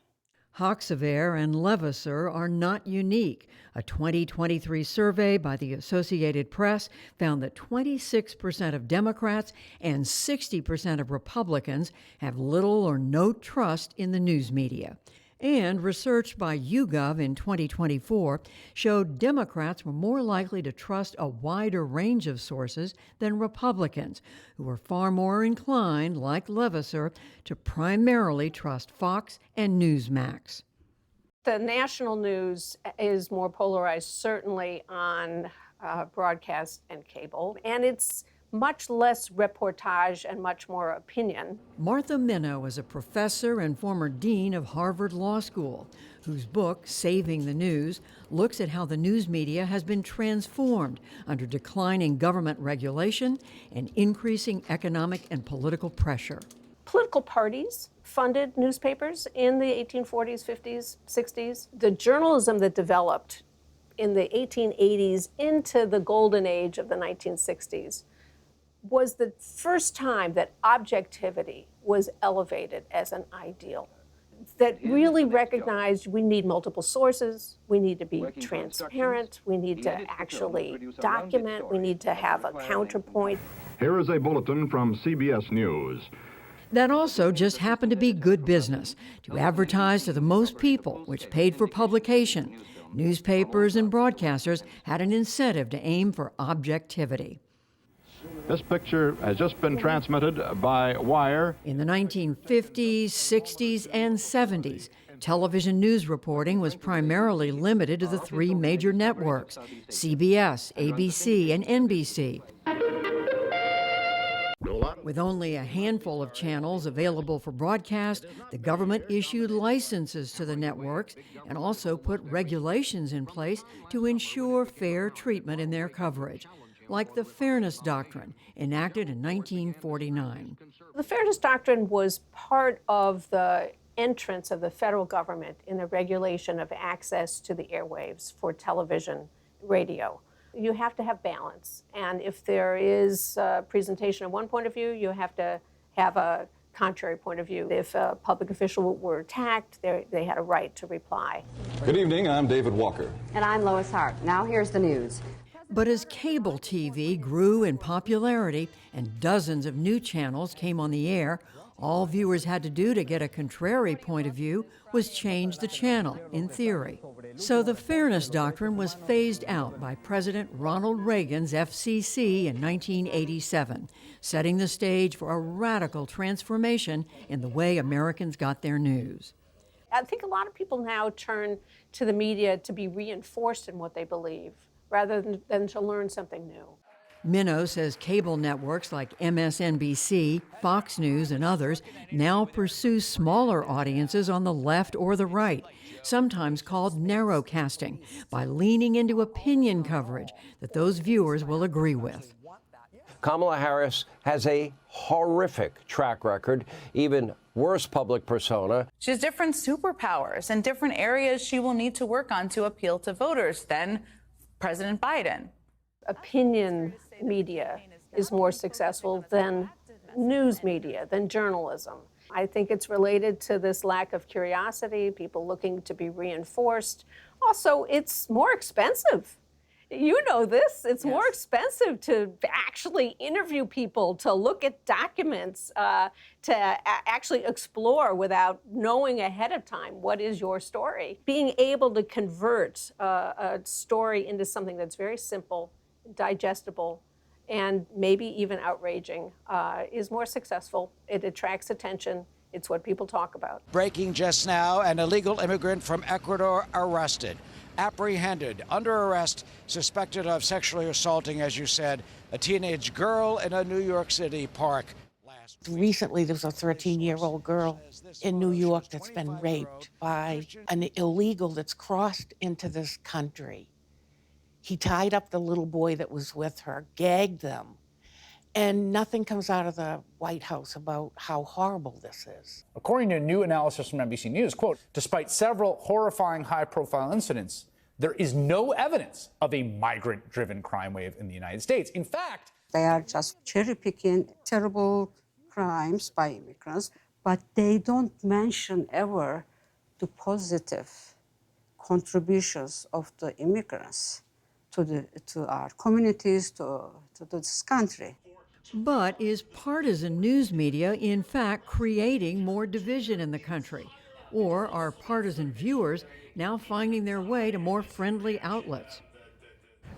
Haksever and Levasseur are not unique. A 2023 survey by the Associated Press found that 26% of Democrats and 60% of Republicans have little or no trust in the news media. And research by YouGov in 2024 showed Democrats were more likely to trust a wider range of sources than Republicans, who were far more inclined, like Levasseur, to primarily trust Fox and Newsmax. The national news is more polarized, certainly on broadcast and cable, and it's much less reportage and much more opinion. Martha Minow is a professor and former dean of Harvard Law School, whose book, Saving the News, looks at how the news media has been transformed under declining government regulation and increasing economic and political pressure. Political parties funded newspapers in the 1840s, 50s, 60s. The journalism that developed in the 1880s into the golden age of the 1960s was the first time that objectivity was elevated as an ideal, that really recognized we need multiple sources, we need to be transparent, we need to actually document, we need to have a counterpoint. Here is a bulletin from CBS News. That also just happened to be good business, to advertise to the most people, which paid for publication. Newspapers and broadcasters had an incentive to aim for objectivity. This picture has just been transmitted by wire. In the 1950s, 60s, and 70s, television news reporting was primarily limited to the three major networks, CBS, ABC, and NBC. With only a handful of channels available for broadcast, the government issued licenses to the networks and also put regulations in place to ensure fair treatment in their coverage, like the Fairness Doctrine, enacted in 1949. The Fairness Doctrine was part of the entrance of the federal government in the regulation of access to the airwaves for television, radio. You have to have balance, and if there is a presentation of one point of view, you have to have a contrary point of view. If a public official were attacked, they had a right to reply. Good evening, I'm David Walker. And I'm Lois Hart. Now here's the news. But as cable TV grew in popularity and dozens of new channels came on the air, all viewers had to do to get a contrary point of view was change the channel, in theory. So the Fairness Doctrine was phased out by President Ronald Reagan's FCC in 1987, setting the stage for a radical transformation in the way Americans got their news. I think a lot of people now turn to the media to be reinforced in what they believe, rather than to learn something new. Minow says cable networks like MSNBC, Fox News, and others now pursue smaller audiences on the left or the right, sometimes called narrowcasting, by leaning into opinion coverage that those viewers will agree with. Kamala Harris has a horrific track record, even worse public persona. She has different superpowers and different areas she will need to work on to appeal to voters than President Biden. Opinion media is more successful than news media, than journalism. I think it's related to this lack of curiosity, people looking to be reinforced. Also, it's more expensive. You know this. It's more expensive to actually interview people, to look at documents, to actually explore without knowing ahead of time what is your story. Being able to convert a story into something that's very simple, digestible, and maybe even outraging is more successful. It attracts attention. It's what people talk about. Breaking just now, an illegal immigrant from Ecuador arrested, apprehended, under arrest, suspected of sexually assaulting, as you said, a teenage girl in a New York City park. Recently, there was a 13-year-old girl in New York that's been raped by an illegal that's crossed into this country. He tied up the little boy that was with her, gagged them, and nothing comes out of the White House about how horrible this is. According to a new analysis from NBC News, quote, despite several horrifying high-profile incidents, there is no evidence of a migrant-driven crime wave in the United States. In fact, they are just cherry-picking terrible crimes by immigrants, but they don't mention ever the positive contributions of the immigrants to our communities, to this country. But is partisan news media, in fact, creating more division in the country? Or are partisan viewers now finding their way to more friendly outlets?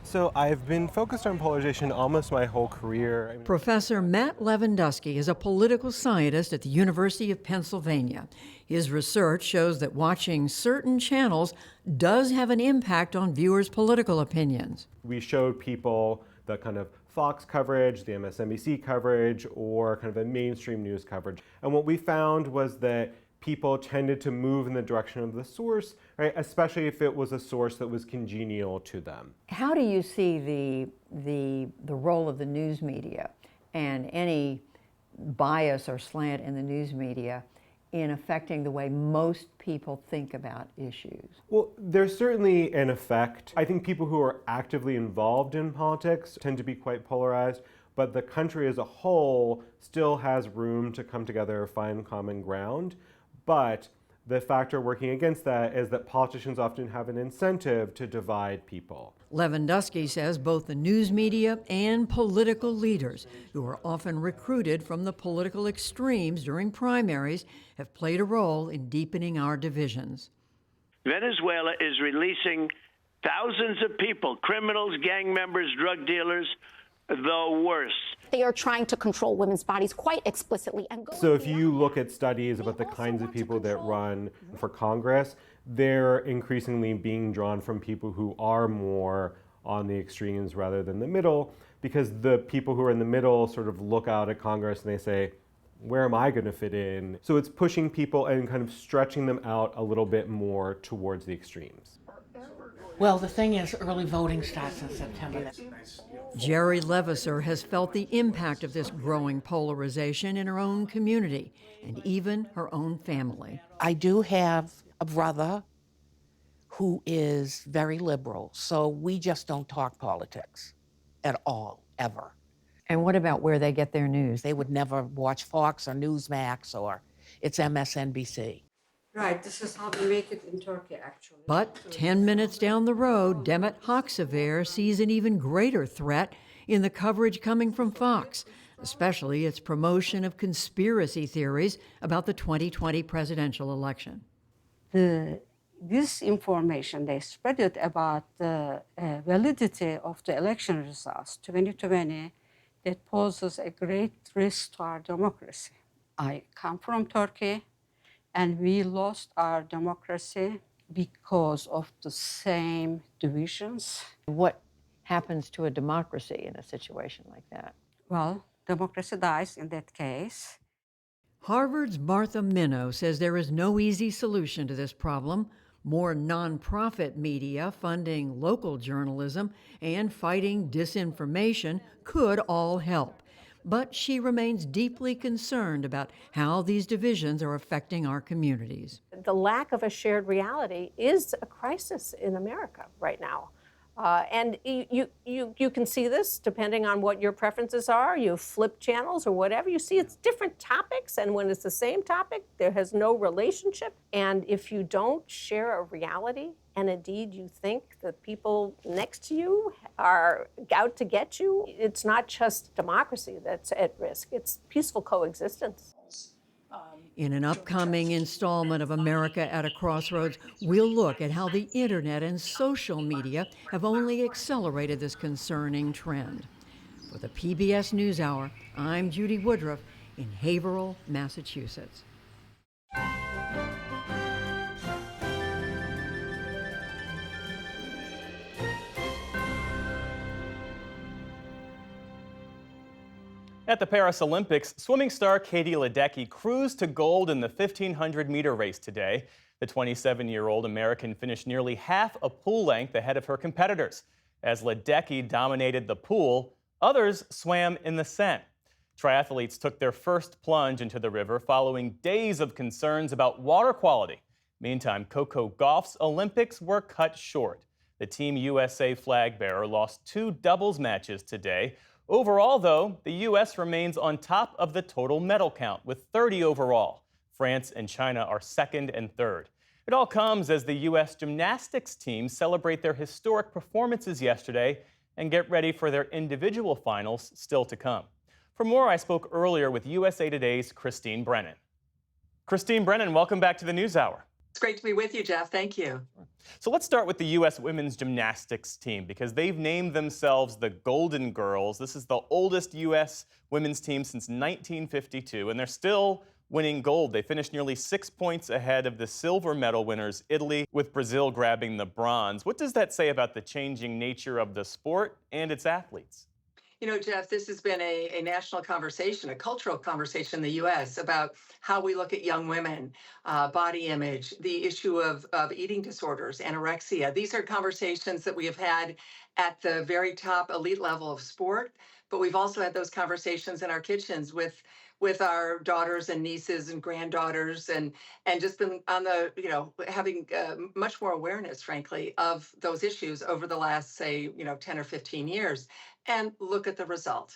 So I've been focused on polarization almost my whole career. Professor Matt Lewandowski is a political scientist at the University of Pennsylvania. His research shows that watching certain channels does have an impact on viewers' political opinions. We showed people the kind of Fox coverage, the MSNBC coverage, or kind of a mainstream news coverage. And what we found was that people tended to move in the direction of the source, right? Especially if it was a source that was congenial to them. How do you see the role of the news media and any bias or slant in the news media in affecting the way most people think about issues? Well, there's certainly an effect. I think people who are actively involved in politics tend to be quite polarized, but the country as a whole still has room to come together, find common ground. But the factor working against that is that politicians often have an incentive to divide people. Lewandowski says both the news media and political leaders, who are often recruited from the political extremes during primaries, have played a role in deepening our divisions. Venezuela is releasing thousands of people, criminals, gang members, drug dealers, the worst. They are trying to control women's bodies quite explicitly. So if you look at studies about the kinds of people that run for Congress, they're increasingly being drawn from people who are more on the extremes rather than the middle, because the people who are in the middle sort of look out at Congress and they say, where am I going to fit in? So it's pushing people and kind of stretching them out a little bit more towards the extremes. Well, the thing is, early voting starts in September. Jerry Levasseur has felt the impact of this growing polarization in her own community and even her own family. I do have a brother who is very liberal, so we just don't talk politics at all, ever. And what about where they get their news? They would never watch Fox or Newsmax, or it's MSNBC. Right, this is how we make it in Turkey, actually. But 10 minutes down the road, Demet Aksever sees an even greater threat in the coverage coming from Fox, especially its promotion of conspiracy theories about the 2020 presidential election. This information, they spread it about the validity of the election results 2020 that poses a great risk to our democracy. I come from Turkey, and we lost our democracy because of the same divisions. What happens to a democracy in a situation like that? Well, democracy dies in that case. Harvard's Martha Minow says there is no easy solution to this problem. More nonprofit media funding local journalism and fighting disinformation could all help. But she remains deeply concerned about how these divisions are affecting our communities. The lack of a shared reality is a crisis in America right now. And you can see this depending on what your preferences are. You flip channels or whatever. You see it's different topics, and when it's the same topic, there has no relationship. And if you don't share a reality, and indeed you think that people next to you are out to get you, it's not just democracy that's at risk. It's peaceful coexistence. In an upcoming installment of America at a Crossroads, we'll look at how the internet and social media have only accelerated this concerning trend. For the PBS NewsHour, I'm Judy Woodruff in Haverhill, Massachusetts. At the Paris Olympics, swimming star Katie Ledecky cruised to gold in the 1,500-meter race today. The 27-year-old American finished nearly half a pool length ahead of her competitors. As Ledecky dominated the pool, others swam in the Seine. Triathletes took their first plunge into the river following days of concerns about water quality. Meantime, Coco Gauff's Olympics were cut short. The Team USA flag bearer lost 2 doubles matches today. Overall, though, the U.S. remains on top of the total medal count with 30 overall. France and China are second and third. It all comes as the U.S. gymnastics team celebrate their historic performances yesterday and get ready for their individual finals still to come. For more, I spoke earlier with USA Today's Christine Brennan. Christine Brennan, welcome back to the NewsHour. It's great to be with you, Jeff. Thank you. So let's start with the U.S. women's gymnastics team because they've named themselves the Golden Girls. This is the oldest U.S. women's team since 1952, and they're still winning gold. They finished nearly 6 points ahead of the silver medal winners, Italy, with Brazil grabbing the bronze. What does that say about the changing nature of the sport and its athletes? You know, Jeff, this has been a national conversation, a cultural conversation in the U.S. about how we look at young women, body image, the issue of eating disorders, anorexia. These are conversations that we have had at the very top elite level of sport, but we've also had those conversations in our kitchens with our daughters and nieces and granddaughters, and just been on the, having much more awareness, frankly, of those issues over the last, say, 10 or 15 years. And look at the result.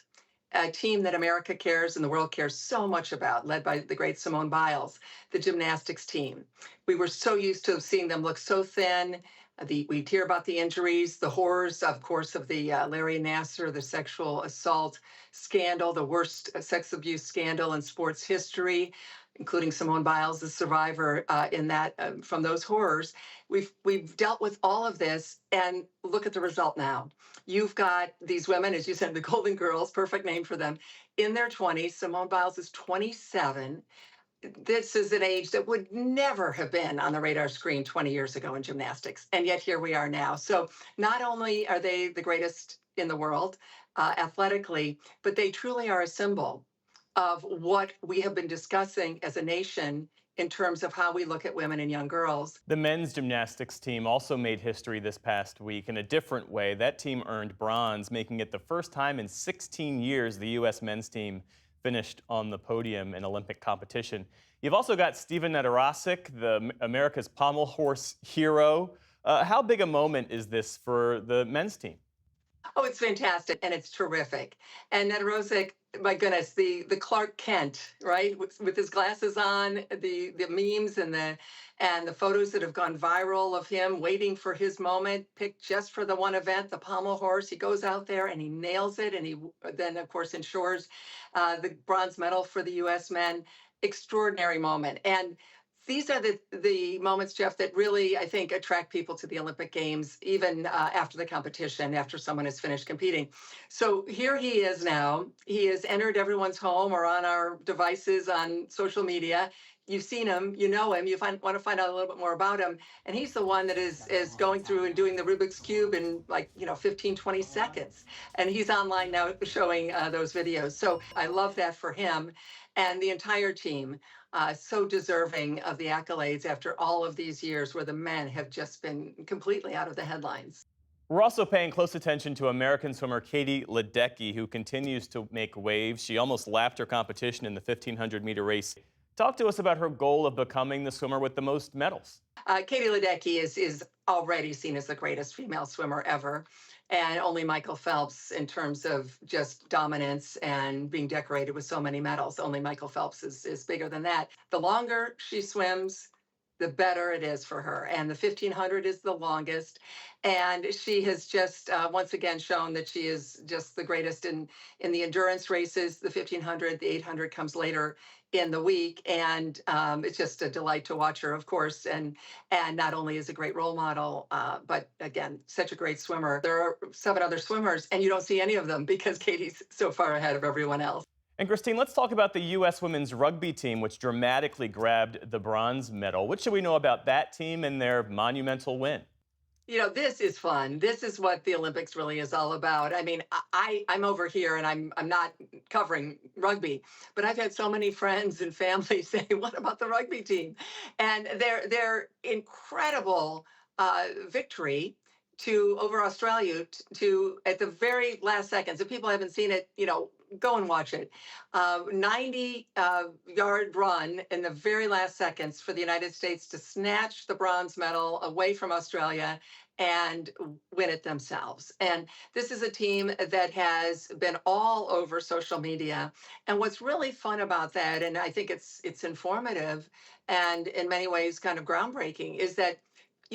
A team that America cares and the world cares so much about, led by the great Simone Biles, the gymnastics team. We were so used to seeing them look so thin. We hear about the injuries, the horrors, of course, of the Larry Nassar, the sexual assault scandal, the worst sex abuse scandal in sports history, including Simone Biles, the survivor in that from those horrors. We've dealt with all of this, and look at the result now. You've got these women, as you said, the Golden Girls, perfect name for them, in their 20s. Simone Biles is 27. This is an age that would never have been on the radar screen 20 years ago in gymnastics. And yet here we are now. So not only are they the greatest in the world athletically, but they truly are a symbol of what we have been discussing as a nation in terms of how we look at women and young girls. The men's gymnastics team also made history this past week in a different way. That team earned bronze, making it the first time in 16 years the U.S. men's team finished on the podium in Olympic competition. You've also got Steven Nedorosek, the America's pommel horse hero. How big a moment is this for the men's team? Oh, it's fantastic, and it's terrific. And Nedorosek, my goodness, the Clark Kent, right, with his glasses on, the memes and the photos that have gone viral of him waiting for his moment, picked just for the one event, the pommel horse. He goes out there and he nails it, and he then, of course, ensures the bronze medal for the U.S. men. Extraordinary moment. And these are the moments, Jeff, that really, I think, attract people to the Olympic Games, even after the competition, after someone has finished competing. So here he is now. He has entered everyone's home or on our devices on social media. You've seen him, you know him, want to find out a little bit more about him. And he's the one that is going through and doing the Rubik's Cube in 15, 20 seconds. And he's online now showing those videos. So I love that for him and the entire team. So deserving of the accolades after all of these years where the men have just been completely out of the headlines. We're also paying close attention to American swimmer Katie Ledecky, who continues to make waves. She almost lapped her competition in the 1,500-meter race. Talk to us about her goal of becoming the swimmer with the most medals. Katie Ledecky is already seen as the greatest female swimmer ever. And only Michael Phelps, in terms of just dominance and being decorated with so many medals, only Michael Phelps is bigger than that. The longer she swims, the better it is for her. And the 1,500 is the longest. And she has just once again shown that she is just the greatest in the endurance races. The 1,500, the 800 comes later in the week. And it's just a delight to watch her, of course. And not only is a great role model, but again, such a great swimmer. There are 7 other swimmers, and you don't see any of them because Katie's so far ahead of everyone else. And Christine, let's talk about the U.S. women's rugby team, which dramatically grabbed the bronze medal. What should we know about that team and their monumental win? You know, this is fun. This is what the Olympics really is all about. I mean, I'm over here and I'm not covering rugby, but I've had so many friends and family say, "What about the rugby team?" And their incredible victory over Australia to at the very last seconds. If people haven't seen it, go and watch it. 90-yard run in the very last seconds for the United States to snatch the bronze medal away from Australia and win it themselves. And this is a team that has been all over social media. And what's really fun about that, and I think it's informative and in many ways kind of groundbreaking, is that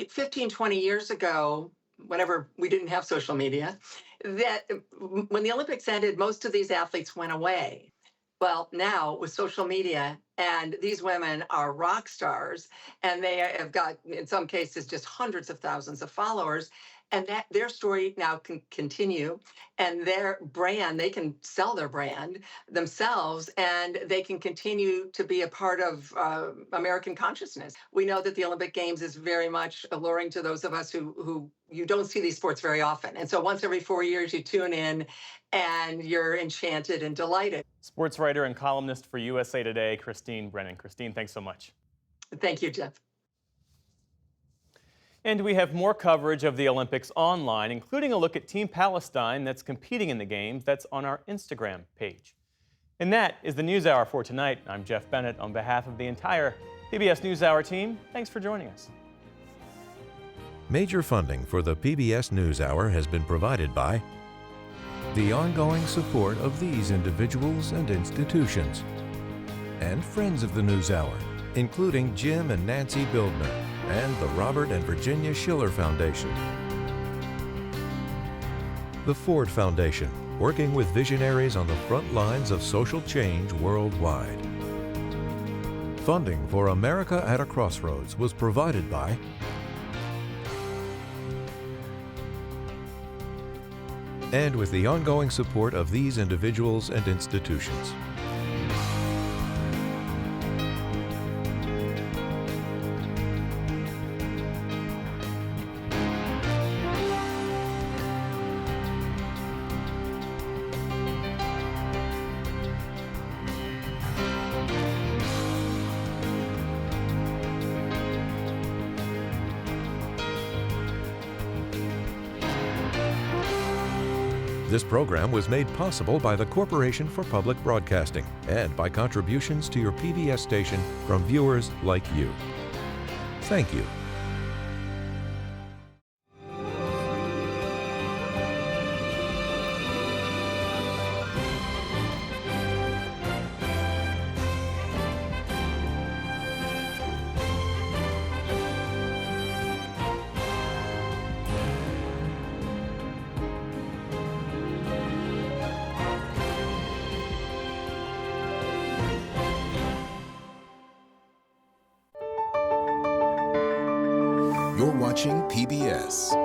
15, 20 years ago, whenever we didn't have social media, that when the Olympics ended, most of these athletes went away. Well, now with social media, and these women are rock stars, and they have got, in some cases, just hundreds of thousands of followers. and that their story now can continue, and their brand, they can sell their brand themselves, and they can continue to be a part of American consciousness. We know that the Olympic Games is very much alluring to those of us who you don't see these sports very often. And so once every 4 years, you tune in and you're enchanted and delighted. Sports writer and columnist for USA Today, Christine Brennan. Christine, thanks so much. Thank you, Jeff. And we have more coverage of the Olympics online, including a look at Team Palestine that's competing in the Games. That's on our Instagram page. And that is the NewsHour for tonight. I'm Jeff Bennett. On behalf of the entire PBS NewsHour team, thanks for joining us. Major funding for the PBS NewsHour has been provided by the ongoing support of these individuals and institutions, and friends of the NewsHour, including Jim and Nancy Bildner, and the Robert and Virginia Schiller Foundation. The Ford Foundation, working with visionaries on the front lines of social change worldwide. Funding for America at a Crossroads was provided by and with the ongoing support of these individuals and institutions. This program was made possible by the Corporation for Public Broadcasting and by contributions to your PBS station from viewers like you. Thank you. You're watching PBS.